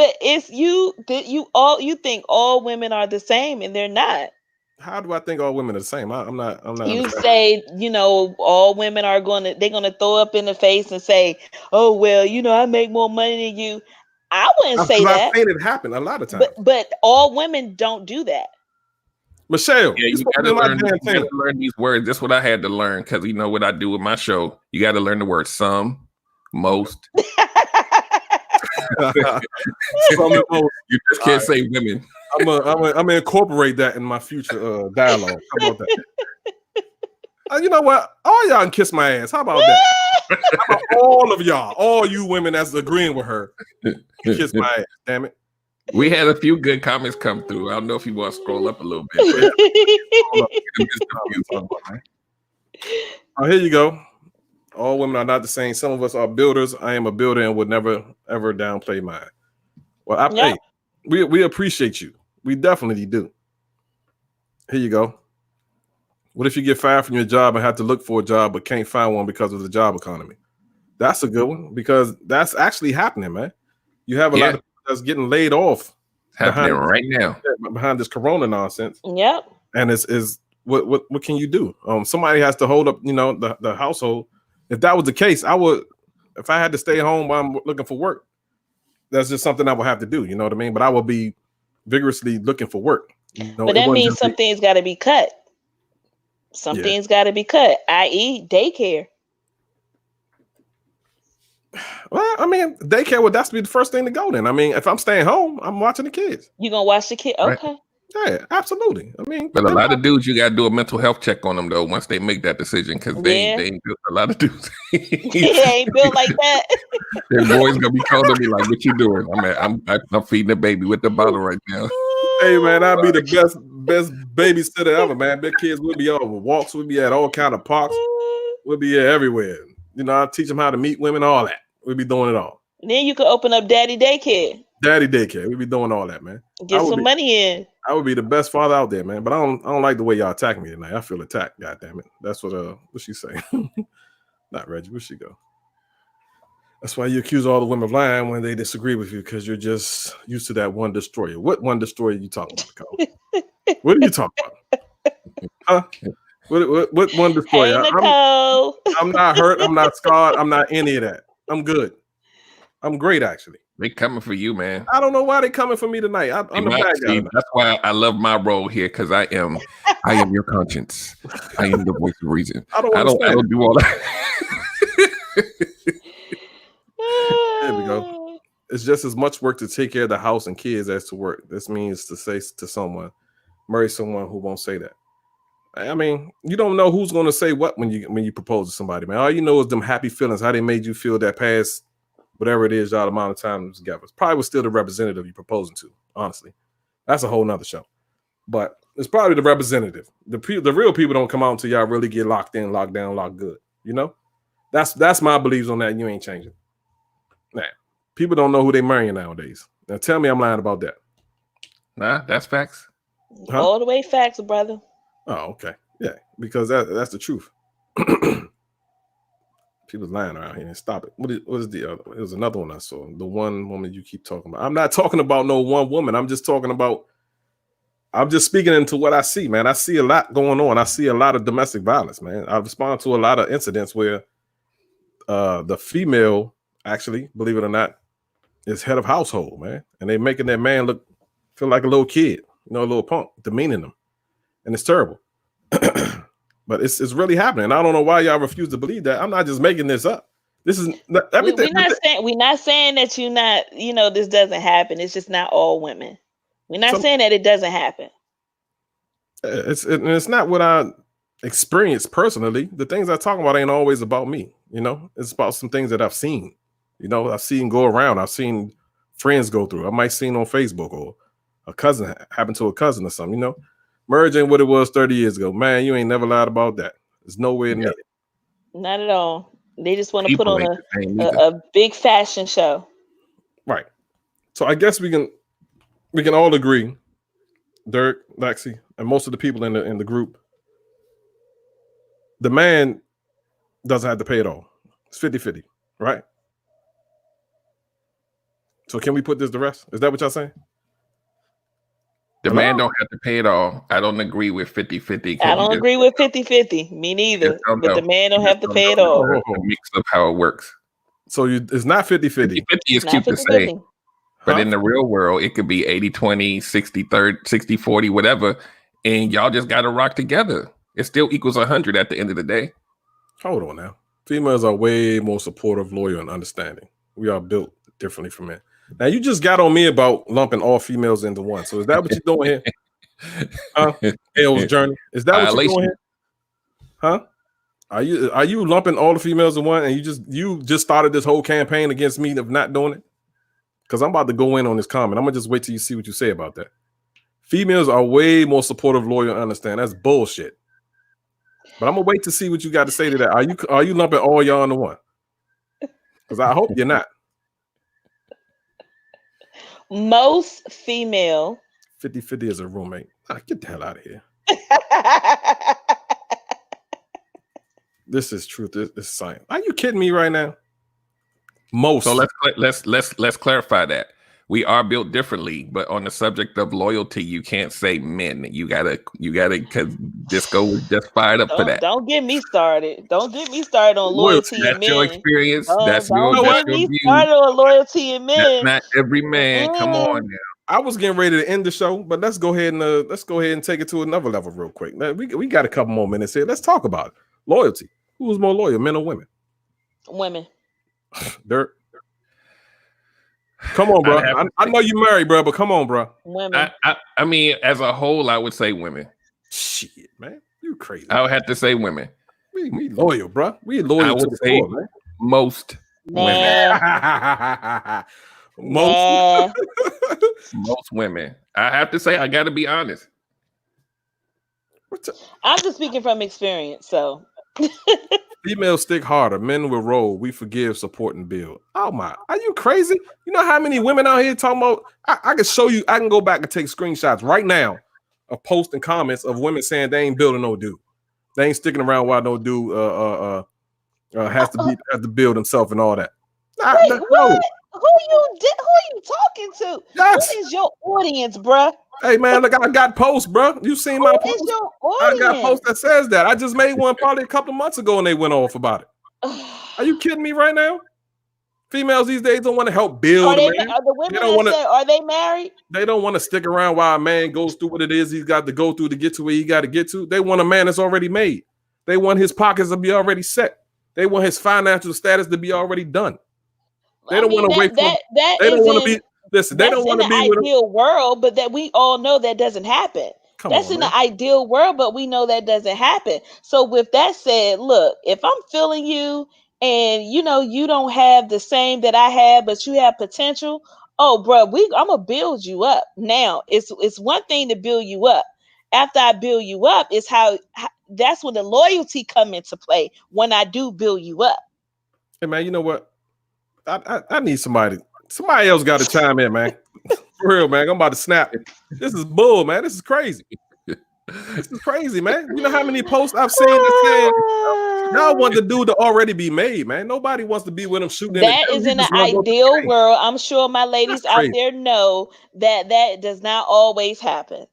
C: think all women are the same, and they're not.
B: How do I think all women are the same? I'm not.
C: You say, all women are they're gonna throw up in the face and say, oh well, I make more money than you. I wouldn't say that.
B: I've seen it happen a lot of times.
C: But all women don't do that.
B: Michelle,
A: yeah, you got to learn these words. That's what I had to learn because you know what I do with my show. You got to learn the word some, most. You just can't say women.
B: I'm gonna incorporate that in my future dialogue. How about that? You know what? All y'all can kiss my ass. How about that? How about all of y'all, all you women that's agreeing with her, kiss my ass. Damn it.
A: We had a few good comments come through. I don't know if you want to scroll up a little bit.
B: Here you go. All women are not the same. Some of us are builders. I am a builder and would never ever downplay mine. Well, hey, we appreciate you. We definitely do. Here you go. What if you get fired from your job and have to look for a job but can't find one because of the job economy? That's a good one because that's actually happening, man. You have a lot of people that's getting laid off.
A: Happening right now
B: behind this Corona nonsense.
C: Yep.
B: And it's what can you do? Somebody has to hold up, the household. If that was the case, I would. If I had to stay home while I'm looking for work, that's just something I would have to do. You know what I mean? But I would be vigorously looking for work.
C: But that means some things got to be cut. Some things got to be cut, i.e., daycare.
B: Well, I mean, daycare would that's be the first thing to go. Then, I mean, if I'm staying home, I'm watching the kids.
C: You gonna watch the kid? Okay.
B: Right. Yeah, absolutely. I mean,
A: but a lot of dudes, you got to do a mental health check on them though once they make that decision because they ain't built. A lot of dudes
C: ain't built like that.
A: Their boys gonna be calling me like, "What you doing?" I'm feeding the baby with the bottle right now.
B: Hey man, I'd be the best babysitter ever, man. Big kids would be on walks, we'd be at all kind of parks, we'd be everywhere. I teach them how to meet women, all that. We'd be doing it all.
C: Then you could open up daddy daycare.
B: Daddy daycare. We'd be doing all that, man.
C: Get some money in.
B: I would be the best father out there, man. But I don't like the way y'all attack me tonight. I feel attacked. God damn it. That's what she say. Not Reggie. Where'd she go? That's why you accuse all the women of lying when they disagree with you because you're just used to that one destroyer. What one destroyer you talking about, Nicole? What are you talking about? Huh? What one destroyer?
C: Hey, Nicole.
B: I'm not hurt. I'm not scarred. I'm not any of that. I'm good. I'm great, actually.
A: They coming for you, man.
B: I don't know why they coming for me tonight. I'm the bad guy.
A: That's why I love my role here because I am your conscience. I am the voice of reason. I don't do all that.
B: There we go. It's just as much work to take care of the house and kids as to work. This means to say to someone, marry someone who won't say that. I mean, you don't know who's going to say what when you propose to somebody, man. All you know is them happy feelings, how they made you feel that past whatever it is y'all amount of time together. It's probably was still the representative you proposing to, honestly. That's a whole nother show. But it's probably the representative. The real people don't come out until y'all really get locked in, locked down, locked good. That's my beliefs on that, and you ain't changing. Nah, people don't know who they marrying nowadays. Now tell me I'm lying about that.
A: Nah, that's facts.
C: Huh? All the way facts, brother.
B: Oh, okay. Yeah, because that's the truth. People's lying around here and stop it. What is the other? It was another one I saw. The one woman you keep talking about. I'm not talking about no one woman. I'm just speaking into what I see, man. I see a lot going on. I see a lot of domestic violence, man. I respond to a lot of incidents where the female, actually, believe it or not, is head of household, man. And they making that man feel like a little kid, a little punk, demeaning them. And it's terrible. But it's really happening. I don't know why y'all refuse to believe that. I'm not just making this up. This is everything.
C: We're not saying that you're not, this doesn't happen. It's just not all women. We're not saying that it doesn't happen.
B: It's not what I experienced personally. The things I talk about ain't always about me. It's about some things that I've seen. I've seen go around. I've seen friends go through. I might seen on Facebook or a cousin happen to a cousin or something. Merge ain't what it was 30 years ago. Man, you ain't never lied about that. There's nowhere near it.
C: Not at all. They just want to put on a big fashion show.
B: Right. So I guess we can all agree, Dirk, Lexi, and most of the people in the group, the man doesn't have to pay it all. It's 50-50, right? So can we put this to rest? Is that what y'all saying?
A: The man don't have to pay it all. I don't agree with 50-50.
C: I don't agree with 50-50. Me neither. But the man don't have to pay it all.
A: A mix of how it works.
B: So it's not 50-50.
A: 50-50 is cute to say. But in the real world, it could be 80-20, 60-30, 60-40, whatever. And y'all just got to rock together. It still equals 100 at the end of the day.
B: Hold on now. Females are way more supportive, loyal, and understanding. We are built differently from men. Now you just got on me about lumping all females into one. So is that what you're doing here? Huh? Hell's journey. Is that what you're doing here? Huh? Are you lumping all the females in one, and you just started this whole campaign against me of not doing it? Because I'm about to go in on this comment. I'm gonna just wait till you see what you say about that. Females are way more supportive, loyal, and understand. That's bullshit. But I'm gonna wait to see what you got to say to that. Are you lumping all y'all into one? Because I hope you're not.
C: Most female
B: 50-50 is a roommate. Get the hell out of here. This is truth. This is science. Are you kidding me right now? Most.
A: So let's clarify that. We are built differently, but on the subject of loyalty, you can't say men. You gotta because Disco was just fired up for that.
C: Don't get me started. Don't get me started on loyalty and men.
A: That's your experience. That's
C: don't
A: your
C: get me
A: view.
C: started on loyalty and men.
A: That's not every man. Come on now.
B: I was getting ready to end the show, but let's go ahead and take it to another level real quick. Now, we got a couple more minutes here. Let's talk about it. Loyalty. Who's more loyal, men or women?
C: Women.
B: Dirt. Come on, bro. I know you married, bro, but come on, bro.
C: Women.
A: I mean, as a whole, I would say women.
B: Shit, man. You crazy.
A: I would have to say women.
B: We loyal, bro. We loyal to the core, man.
A: Most women. Most women. I have to say, I got to be honest.
C: I'm just speaking from experience, so.
B: Females stick harder. Men will roll. We forgive, support, and build. Oh my! Are you crazy? You know how many women out here talking about? I can show you. I can go back and take screenshots right now of posts and comments of women saying they ain't building no dude. They ain't sticking around while no dude has to build himself and all that.
C: Wait, what? Who are you talking to?
B: Yes.
C: Who is your audience, bruh?
B: Hey man, look, I got posts, bro. You seen my post? I got post that says that. I just made one probably a couple of months ago and they went off about it. Are you kidding me right now? Females these days don't want to help build.
C: Are the women are they married?
B: They don't want to stick around while a man goes through what it is he's got to go through to get to where he got to get to. They want a man that's already made. They want his pockets to be already set. They want his financial status to be already done. They don't want to wait for. They don't want to be. Listen, they don't want to be
C: with an ideal world, but that we all know that doesn't happen. That's in the ideal world, but we know that doesn't happen. So with that said, look, if I'm feeling you and you don't have the same that I have, but you have potential, oh bro, I'm gonna build you up. Now it's one thing to build you up. After I build you up, it's how that's when the loyalty come into play when I do build you up.
B: Hey man, you know what? I need somebody. Somebody else got to chime in, man. For real, man. I'm about to snap. This is bull, man. This is crazy. This is crazy, man. You know how many posts I've seen that saying y'all want the dude to already be made, man. Nobody wants to be with him shooting.
C: That is in the ideal world. I'm sure my ladies out there know that does not always happen.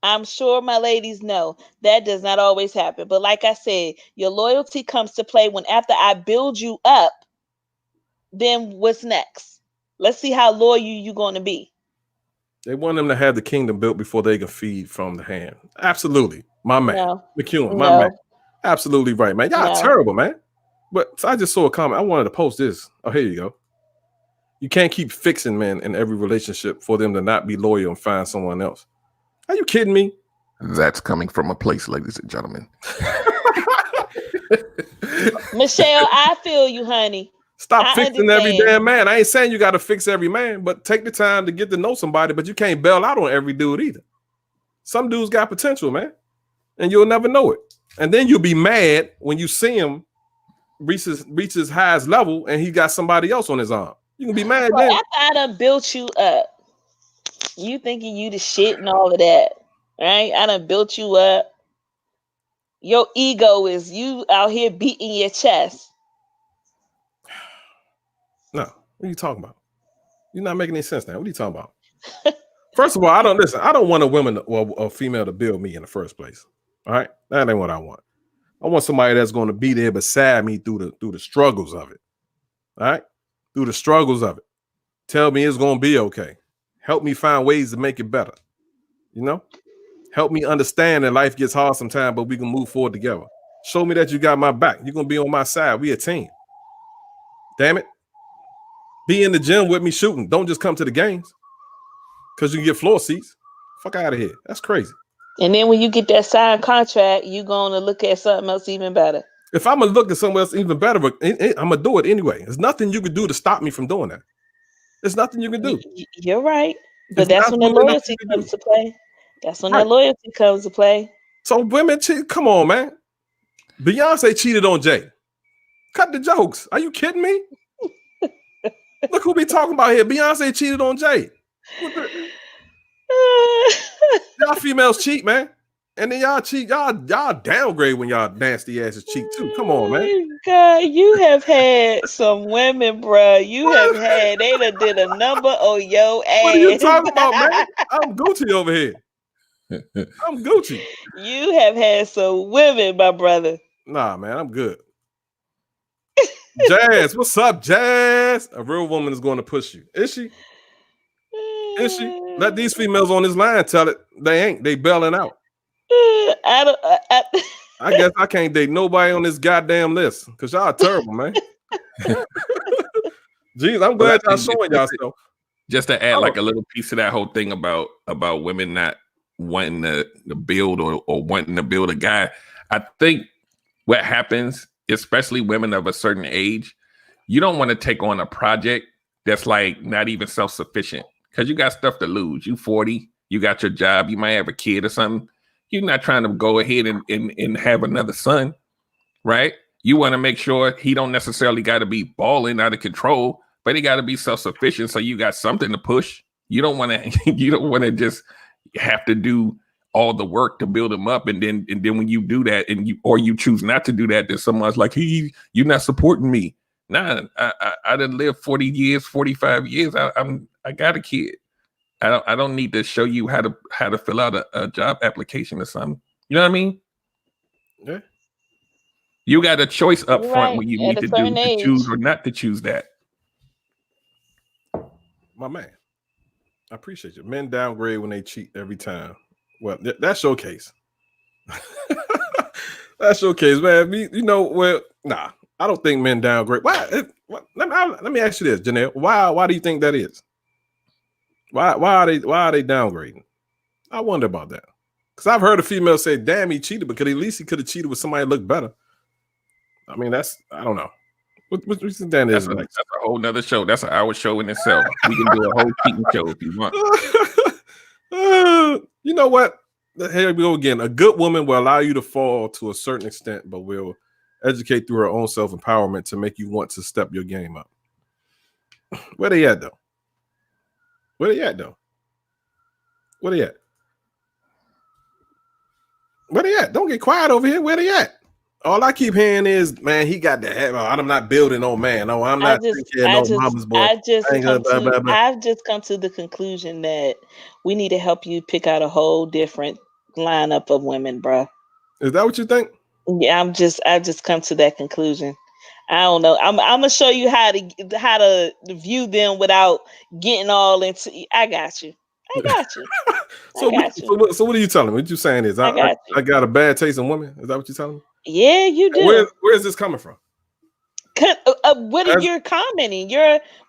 C: I'm sure my ladies know that does not always happen. But like I said, your loyalty comes to play when after I build you up, then what's next? Let's see how loyal you're going to be.
B: They want them to have the kingdom built before they can feed from the hand. Absolutely. My man.
C: No.
B: McEwen, my man. Absolutely right, man. Y'all terrible, man. But so I just saw a comment. I wanted to post this. Oh, here you go. You can't keep fixing men in every relationship for them to not be loyal and find someone else. Are you kidding me?
A: That's coming from a place, ladies and gentlemen.
C: Michelle, I feel you, honey.
B: Stop fixing every damn man. I ain't saying you got to fix every man, but take the time to get to know somebody. But you can't bail out on every dude either. Some dudes got potential, man, and you'll never know it. And then you'll be mad when you see him reach his highest level and he got somebody else on his arm. You can be mad then.
C: After I done built you up, you thinking you the shit and all of that, right? I done built you up. Your ego is you out here beating your chest.
B: No, what are you talking about? You're not making any sense now. What are you talking about? First of all, I don't want a female to build me in the first place. All right, that ain't what I want. I want somebody that's going to be there beside me through the struggles of it. All right, through the struggles of it. Tell me it's going to be okay. Help me find ways to make it better. Help me understand that life gets hard sometimes, but we can move forward together. Show me that you got my back. You're going to be on my side. We a team. Damn it. Be in the gym with me shooting. Don't just come to the games because you can get floor seats. Fuck out of here. That's crazy.
C: And then when you get that signed contract, you gonna look at something else even better.
B: If I'm gonna look at somewhere else even better, but I'm gonna do it anyway. There's nothing you can do to stop me from doing that. There's nothing you can do.
C: You're right, but that's when the loyalty comes to play. That's when that loyalty comes to play.
B: So women cheat. Come on, man. Beyonce cheated on Jay. Cut the jokes. Are you kidding me? Look who we talking about here. Beyonce cheated on Jay. Y'all females cheat, man. And then y'all cheat. Y'all downgrade when y'all nasty asses cheat too. Come on, man.
C: God, you have had some women, bruh. You have had, they done did a number on your ass.
B: What are you talking about, man? I'm Gucci over here. I'm Gucci.
C: You have had some women, my brother.
B: Nah, man, I'm good. Jazz, what's up, Jazz? A real woman is going to push you. Is she? Is she? Let these females on this line tell it. They ain't. They bailing out. I guess I can't date nobody on this goddamn list because y'all are terrible, man. Jeez, I'm glad y'all showing y'all stuff.
A: Just to add like a little piece of that whole thing about women not wanting to build or wanting to build a guy. I think what happens, especially women of a certain age, you don't want to take on a project that's like not even self-sufficient because you got stuff to lose. You 40, you got your job, you might have a kid or something. You're not trying to go ahead and have another son, right? You want to make sure he don't necessarily got to be balling out of control, but he got to be self-sufficient. So you got something to push. You don't want to just have to do all the work to build him up. And then when you do that and you choose not to do that, then someone's like, you're not supporting me. Nah, I done lived 40 years, 45 years. I got a kid. I don't need to show you how to fill out a job application or something. You know what I mean?
B: Yeah.
A: You got a choice up front
C: right.
A: when you need to choose or not to choose that.
B: My man, I appreciate you. Men downgrade when they cheat every time. Well, that's your case. That's your case, man. Nah, I don't think men downgrade. Why? Let me ask you this, Janelle. Why do you think that is? Why are they downgrading? I wonder about that. Because I've heard a female say, damn, he cheated, because at least he could have cheated with somebody that looked better. I mean, I don't know. What you think that is?
A: That's a whole nother show. That's an hour show in itself. We can do a whole cheating show if you want.
B: You know what? Here we go again. A good woman will allow you to fall to a certain extent, but will educate through her own self-empowerment to make you want to step your game up. Where they at, though? Where they at? Don't get quiet over here. Where they at? All I keep hearing is, man, he got the head. I'm not building no man. No, I'm not taking care of no mama's boy.
C: I've just come to the conclusion that we need to help you pick out a whole different lineup of women, bro.
B: Is that what you think?
C: Yeah, I've just come to that conclusion. I don't know. I'm gonna show you how to view them without getting all into. I got you.
B: So what are you telling me? What you saying is I got a bad taste in women? Is that what you're telling me?
C: Yeah, you do.
B: Where is this coming from?
C: What are you commenting?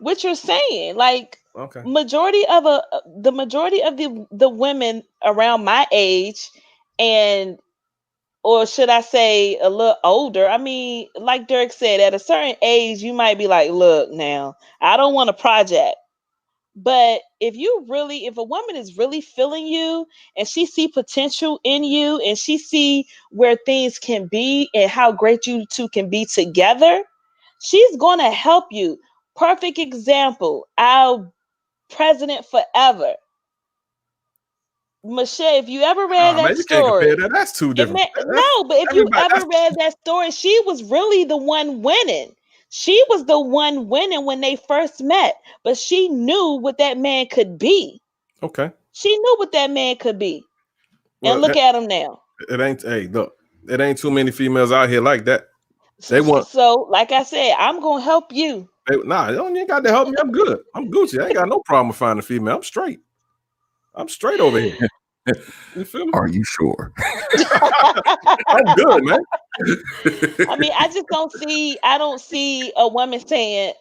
C: What you're saying? Like,
B: okay.
C: the majority of the women around my age, or should I say a little older? I mean, like Dirk said, at a certain age, you might be like, look, now, I don't want a project. But if a woman is really feeling you and she see potential in you and she see where things can be and how great you two can be together, she's going to help you. Perfect example, our president forever. Michelle, if you ever read that story,
B: that's too different.
C: But if you ever read that story, she was really the one winning. She was the one winning when they first met, but she knew what that man could be.
B: Okay.
C: She knew what that man could be. Well, and look at him now.
B: It ain't too many females out here like that.
C: So, like I said, I'm going to help you.
B: You ain't got to help me. I'm good. I'm Gucci. I ain't got no problem with finding a female. I'm straight over here. You feel me?
A: Are you sure?
B: I'm good, man.
C: I mean, I don't see a woman saying,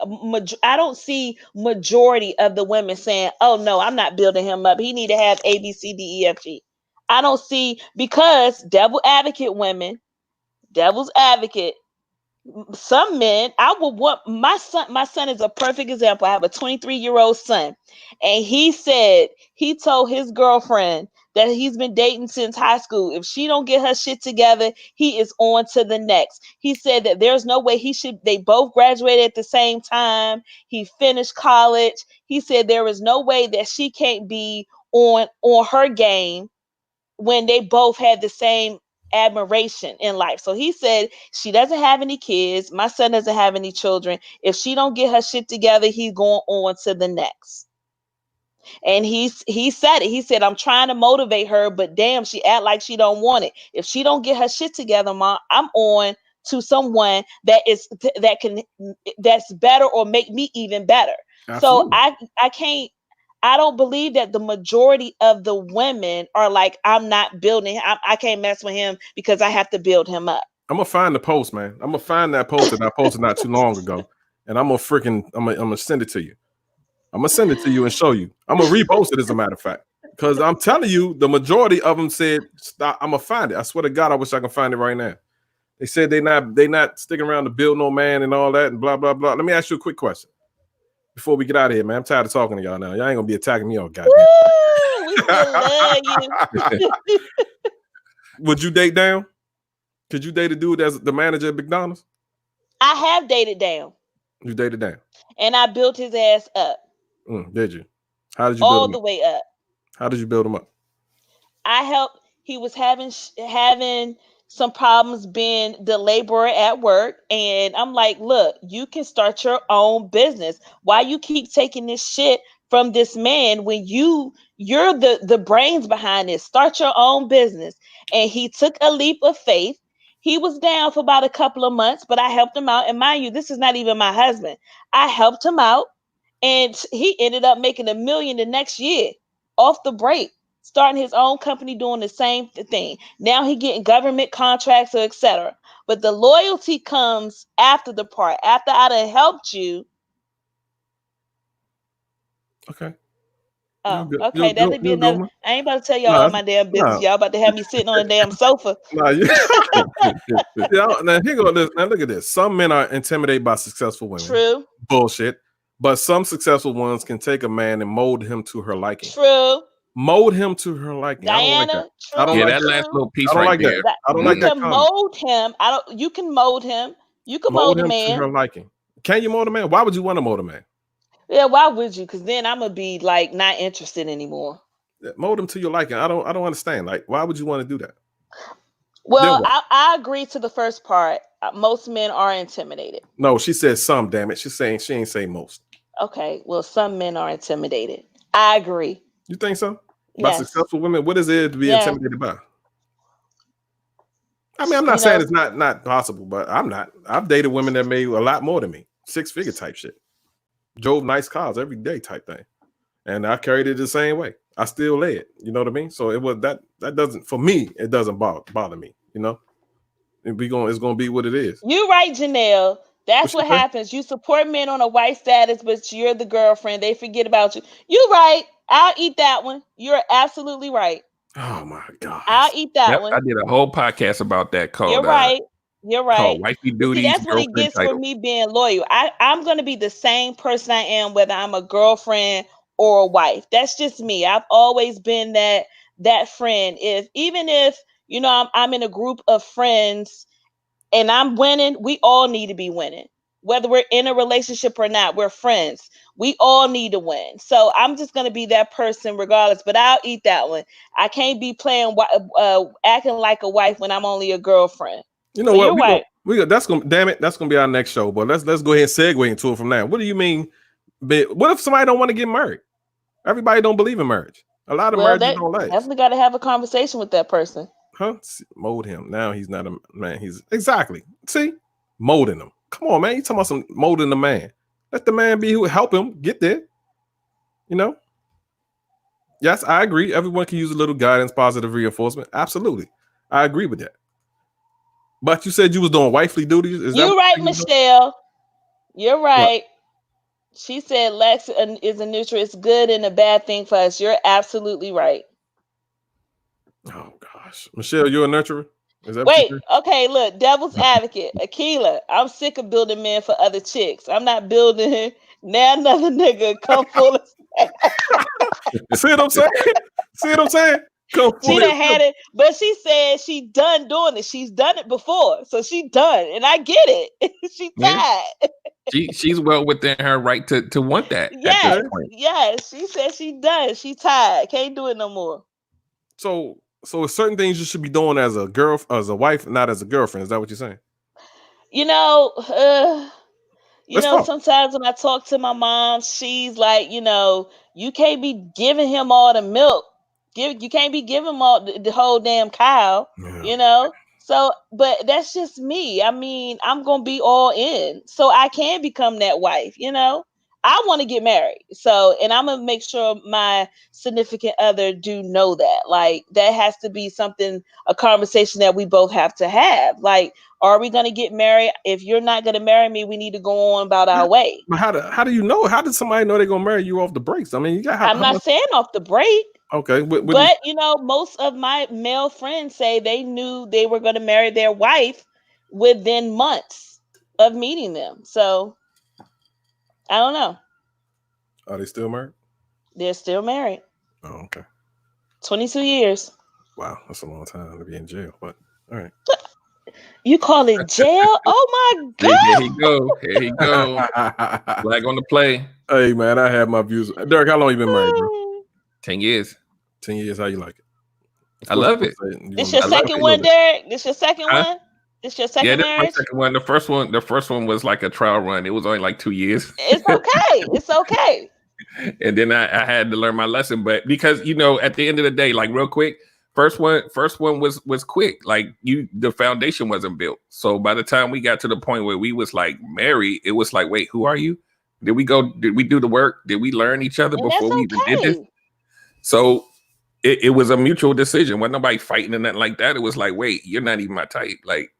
C: I don't see majority of the women saying, oh no, I'm not building him up. He need to have A, B, C, D, E, F, G. I don't see, because devil's advocate, some men, I would want my son is a perfect example. I have a 23-year-old son, and he told his girlfriend that he's been dating since high school, if she don't get her shit together, he is on to the next. He said that there's no way they both graduated at the same time, he finished college. He said there is no way that she can't be on her game when they both had the same admiration in life. So he said she doesn't have any kids. My son doesn't have any children. If she don't get her shit together, he's going on to the next. And he said it. He said, I'm trying to motivate her, but damn, she act like she don't want it. If she don't get her shit together, mom, I'm on to someone that's better or make me even better.
B: Absolutely.
C: So I don't believe that the majority of the women are like, I'm not building. I can't mess with him because I have to build him up.
B: I'm gonna find the post, man. I'm gonna find that post that I posted not too long ago, and I'm gonna send it to you. I'm gonna send it to you and show you. I'm gonna repost it, as a matter of fact, because I'm telling you, the majority of them said, "Stop." I'm gonna find it. I swear to God, I wish I could find it right now. They said they not sticking around to build no man and all that and blah blah blah. Let me ask you a quick question before we get out of here, man. I'm tired of talking to y'all now. Y'all ain't gonna be attacking me all goddamn.
C: Woo, we still love you.
B: Would you date down? Could you date a dude as the manager at McDonald's?
C: I have dated down.
B: You dated down.
C: And I built his ass up.
B: Did you? How did you build
C: all
B: him
C: the
B: up?
C: way up.
B: How did you build him up?
C: I helped. He was having some problems being the laborer at work, and I'm like, look, you can start your own business. Why you keep taking this shit from this man when you're the brains behind this? Start your own business. And he took a leap of faith. He was down for about a couple of months, but I helped him out. And mind you, this is not even my husband. I helped him out, and he ended up making $1 million the next year off the break, starting his own company, doing the same thing. Now he getting government contracts or etc. But the loyalty comes after the part. After I done helped you.
B: Okay.
C: Oh, okay. That'll be
B: You'll go,
C: another.
B: man.
C: I ain't about to tell y'all all my damn business. Y'all about to have me sitting on a damn sofa.
B: Now, now here go this. Now look at this. Some men are intimidated by successful women.
C: True.
B: Bullshit. But some successful ones can take a man and mold him to her liking.
C: True.
B: Mold him to her liking.
C: Diana,
B: I don't like that.
C: true.
B: I don't like
A: that last little piece
B: I don't
A: right
B: like
A: there.
B: that. I don't
C: you
B: like that.
C: can mold him. You can mold him. You can mold a
B: him
C: man
B: to her liking. Can you mold a man? Why would you want to mold a man?
C: Yeah, why would you? Because then I'm gonna be like not interested anymore.
B: Mold him to your liking. I don't understand. Like, why would you want to do that?
C: Well, I agree to the first part. Most men are intimidated.
B: No, she said some. Damn it, she's saying she ain't saying most.
C: Okay, well, some men are intimidated. I agree.
B: You think so? By
C: Yes.
B: successful women, what is it to be intimidated by? I mean, I'm not saying it's not possible, but I'm not. I've dated women that made a lot more than me, 6-figure type shit, drove nice cars every day type thing, and I carried it the same way. I still lay it. You know what I mean? So it was that doesn't, for me, it doesn't bother me. You know, it's gonna be what it is.
C: You're right, Janelle. That's what happens. You support men on a white status, but you're the girlfriend. They forget about you. You're right. I'll eat that one. You're absolutely right.
B: Oh my God.
C: I'll eat that one.
A: I did a whole podcast about that called
C: You're right. You're right.
A: called Wifey Duties.
C: See, that's what it gets for me being loyal. I'm going to be the same person I am, whether I'm a girlfriend or a wife. That's just me. I've always been that friend. Even if you know I'm in a group of friends and I'm winning, we all need to be winning. Whether we're in a relationship or not, we're friends. We all need to win. So I'm just going to be that person regardless, but I'll eat that one. I can't be playing, acting like a wife when I'm only a girlfriend.
B: You know
C: so
B: what?
C: You're right.
B: That's gonna be our next show. But let's go ahead and segue into it from now. What do you mean? What if somebody don't want to get married? Everybody don't believe in marriage. A lot of marriages don't last.
C: Definitely got to have a conversation with that person.
B: Huh? Mold him. Now he's not a man. He's exactly. See, molding him. Come on, man. You talking about some molding the man? Let the man be who help him get there. You know. Yes, I agree. Everyone can use a little guidance, positive reinforcement. Absolutely. I agree with that. But you said you was doing wifely duties. Is that
C: You're
B: what
C: right,
B: you was doing?
C: Michelle. You're
B: What?
C: right. She said Lex is a neutral. It's good and a bad thing for us. You're absolutely right.
B: Oh gosh. Michelle, you're a nurturer? Is that what you
C: Wait,
B: said?
C: okay, look, devil's advocate, Akila. I'm sick of building men for other chicks. I'm not building now another nigga come full of
B: See what I'm saying? See what I'm saying? Come
C: she
B: fully
C: done had it, but she said she done doing it. She's done it before. So she done, and I get it. She
A: Yeah.
C: tired.
A: She's well within her right to want that at this
C: Yes,
A: point.
C: yes. She said she done. She tired. Can't do it no more.
B: So certain things you should be doing as a girl, as a wife, not as a girlfriend. Is that what you're saying?
C: You know,
B: Let's talk.
C: sometimes when I talk to my mom, she's like, you can't be giving him all the milk. You can't be giving him all the whole damn cow,
B: Yeah.
C: you know? So, but that's just me. I mean, I'm going to be all in so I can become that wife, I want to get married. So, and I'm going to make sure my significant other do know that. Like, that has to be something, a conversation that we both have to have. Like, are we going to get married? If you're not going to marry me, we need to go on about our way.
B: But how do you know? How did somebody know they're gonna marry you off the breaks? I mean, you got
C: I'm
B: how
C: not
B: much?
C: saying off the break,
B: Okay, what do you?
C: but most of my male friends say they knew they were going to marry their wife within months of meeting them. So I don't know.
B: Are they still married?
C: They're still married.
B: Oh, okay.
C: 22 years.
B: Wow, that's a long time to be in jail. But all right.
C: You call it jail? Oh my
A: Here
C: God.
A: he go. Here he go. Flag on the play.
B: Hey man, I have my views. Derek, how long you been married, bro?
A: 10 years.
B: 10 years. How you like it? Of
A: I
B: course,
A: love
B: you're
A: it.
B: gonna say- you're
C: This
B: gonna
C: your
A: I
B: be
A: love
C: second
A: it.
C: one,
B: little-
C: Derek? This your second
A: Huh?
C: one? This your
A: Yeah,
C: second
A: this is my
C: marriage?
A: second one. The first one was like a trial run. It was only like 2 years.
C: It's okay. It's okay.
A: And then I had to learn my lesson. But because at the end of the day, like real quick, first one was quick. Like the foundation wasn't built. So by the time we got to the point where we was like married, it was like, wait, who are you? Did we do the work? Did we learn each other
C: And that's
A: before we even did this?
C: okay.
A: So it was a mutual decision. Wasn't nobody fighting and nothing like that. It was like, wait, you're not even my type. Like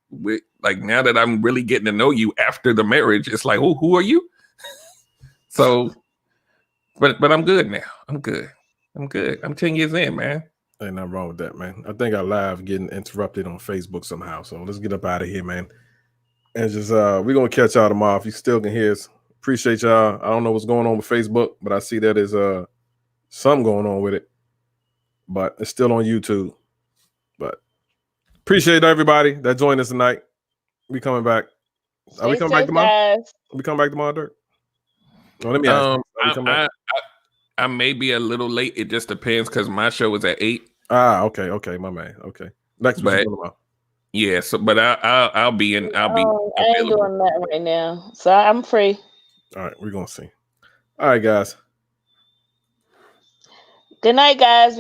A: now that I'm really getting to know you after the marriage, it's like, oh, who are you? So but I'm good now. I'm good. I'm 10 years in, man.
B: Ain't nothing wrong with that, man. I think our live getting interrupted on Facebook somehow. So let's get up out of here, man. And just we're gonna catch y'all tomorrow. If you still can hear us, appreciate y'all. I don't know what's going on with Facebook, but I see that is something going on with it. But it's still on YouTube. But appreciate everybody that joined us tonight. We coming back. Are we
C: Stay
B: coming back
C: safe,
B: tomorrow?
C: guys.
B: We come back tomorrow, Dirk? No, let me ask you. Are we coming back?
A: I may be a little late. It just depends because my show is at 8.
B: Okay, my man. Okay. Next week.
A: Yeah, so but I'll be in. I'll be
C: I ain't
A: available.
C: doing that right now. So I'm free.
B: All right, we're gonna see. All right, guys.
C: Good night, guys.